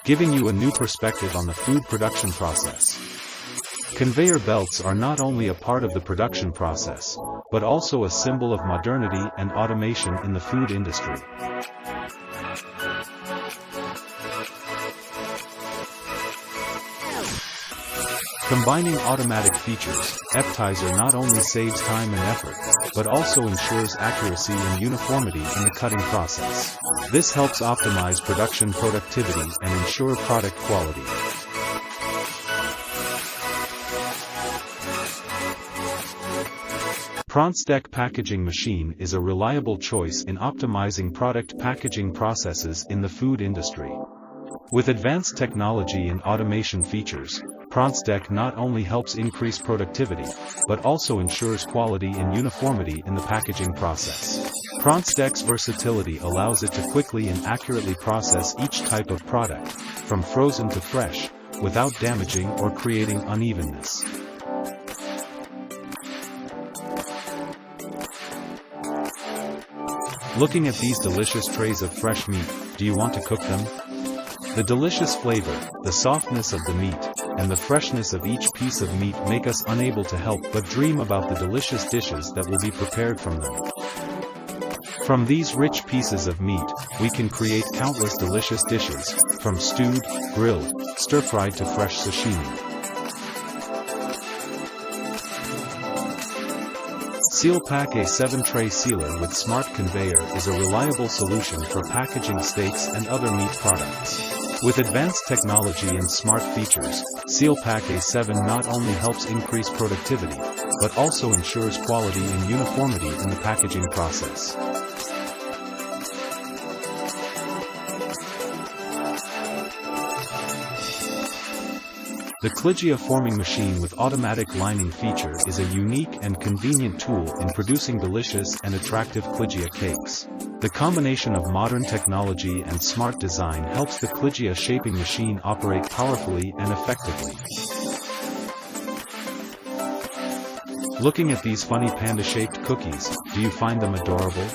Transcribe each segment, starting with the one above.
giving you a new perspective on the food production process. Conveyor belts are not only a part of the production process, but also a symbol of modernity and automation in the food industry. Combining automatic features, Appetizer not only saves time and effort, but also ensures accuracy and uniformity in the cutting process. This helps optimize production productivity and ensure product quality. PronStack packaging machine is a reliable choice in optimizing product packaging processes in the food industry. With advanced technology and automation features, PronStack not only helps increase productivity, but also ensures quality and uniformity in the packaging process. PronStack's versatility allows it to quickly and accurately process each type of product, from frozen to fresh, without damaging or creating unevenness. Looking at these delicious trays of fresh meat, do you want to cook them? The delicious flavor, the softness of the meat, and the freshness of each piece of meat make us unable to help but dream about the delicious dishes that will be prepared from them. From these rich pieces of meat, we can create countless delicious dishes, from stewed, grilled, stir-fried to fresh sashimi. SealPack A7 Tray Sealer with Smart Conveyor is a reliable solution for packaging steaks and other meat products. With advanced technology and smart features, SealPack A7 not only helps increase productivity, but also ensures quality and uniformity in the packaging process. The Clygia forming machine with automatic lining feature is a unique and convenient tool in producing delicious and attractive Clygia cakes. The combination of modern technology and smart design helps the Clygia shaping machine operate powerfully and effectively. Looking at these funny panda-shaped cookies, do you find them adorable?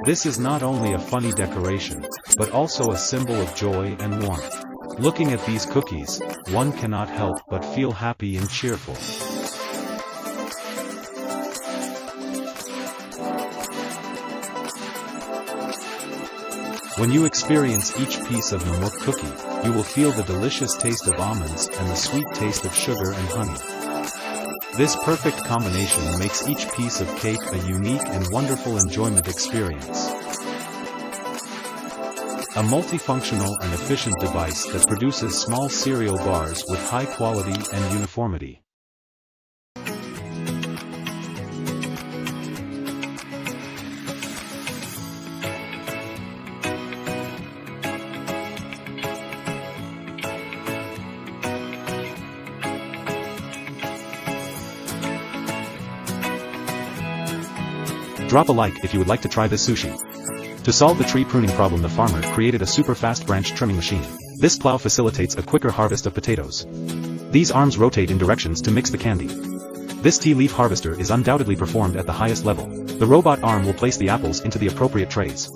This is not only a funny decoration, but also a symbol of joy and warmth. Looking at these cookies, one cannot help but feel happy and cheerful. When you experience each piece of Mammoth cookie, you will feel the delicious taste of almonds and the sweet taste of sugar and honey. This perfect combination makes each piece of cake a unique and wonderful enjoyment experience. A multifunctional and efficient device that produces small cereal bars with high quality and uniformity. Drop a like if you would like to try this sushi. To solve the tree pruning problem, the farmer created a super fast branch trimming machine. This plow facilitates a quicker harvest of potatoes. These arms rotate in directions to mix the candy. This tea leaf harvester is undoubtedly performed at the highest level. The robot arm will place the apples into the appropriate trays.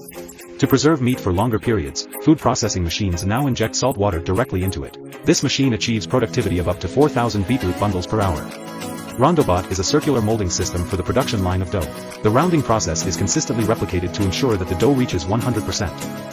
To preserve meat for longer periods, food processing machines now inject salt water directly into it. This machine achieves productivity of up to 4,000 beetroot bundles per hour. RondoBot is a circular molding system for the production line of dough. The rounding process is consistently replicated to ensure that the dough reaches 100%.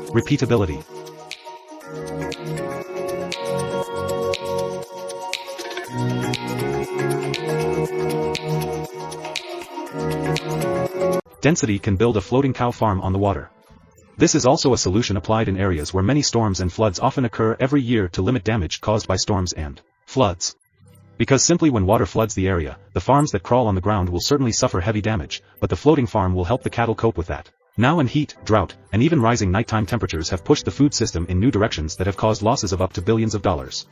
Repeatability. Density can build a floating cow farm on the water. This is also a solution applied in areas where many storms and floods often occur every year to limit damage caused by storms and floods. Because simply when water floods the area, the farms that crawl on the ground will certainly suffer heavy damage, but the floating farm will help the cattle cope with that. Now in heat, drought, and even rising nighttime temperatures have pushed the food system in new directions that have caused losses of up to billions of dollars.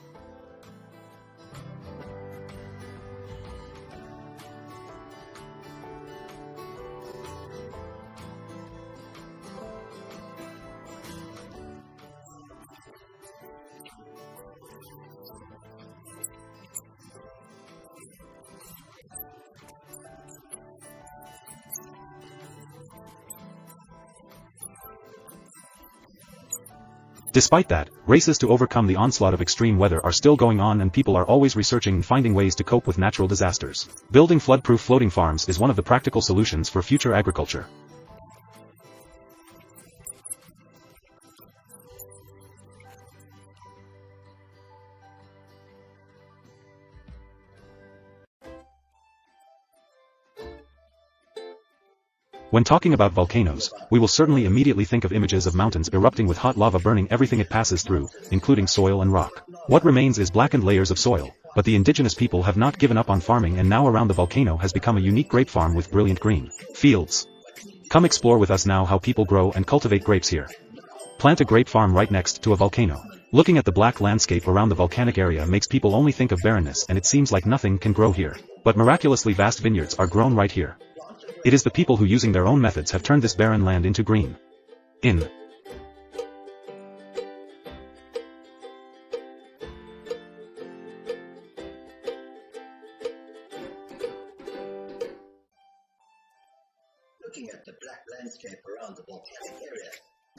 Despite that, races to overcome the onslaught of extreme weather are still going on, and people are always researching and finding ways to cope with natural disasters. Building flood-proof floating farms is one of the practical solutions for future agriculture. When talking about volcanoes, we will certainly immediately think of images of mountains erupting with hot lava burning everything it passes through, including soil and rock. What remains is blackened layers of soil, but the indigenous people have not given up on farming, and now around the volcano has become a unique grape farm with brilliant green fields. Come explore with us now how people grow and cultivate grapes here. Plant a grape farm right next to a volcano. Looking at the black landscape around the volcanic area makes people only think of barrenness, and it seems like nothing can grow here. But miraculously vast vineyards are grown right here. It is the people who, using their own methods, have turned this barren land into green. Looking at the black landscape around the volcanic area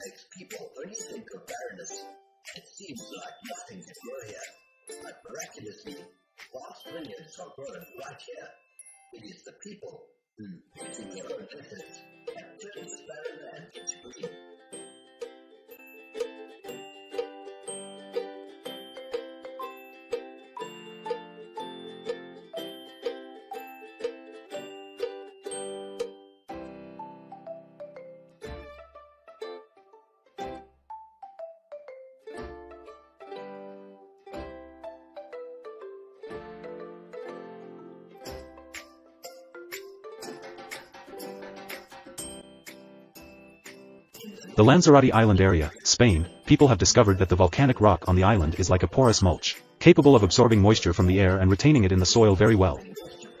makes people only think of barrenness. It seems like nothing can grow here, but miraculously, vast vineyards are grown right here. It is the people who, using their own methods, have turned this barren land into green. The Lanzarote Island area, Spain, people have discovered that the volcanic rock on the island is like a porous mulch, capable of absorbing moisture from the air and retaining it in the soil very well.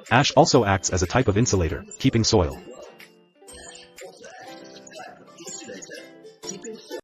Ash also acts as a type of insulator, keeping soil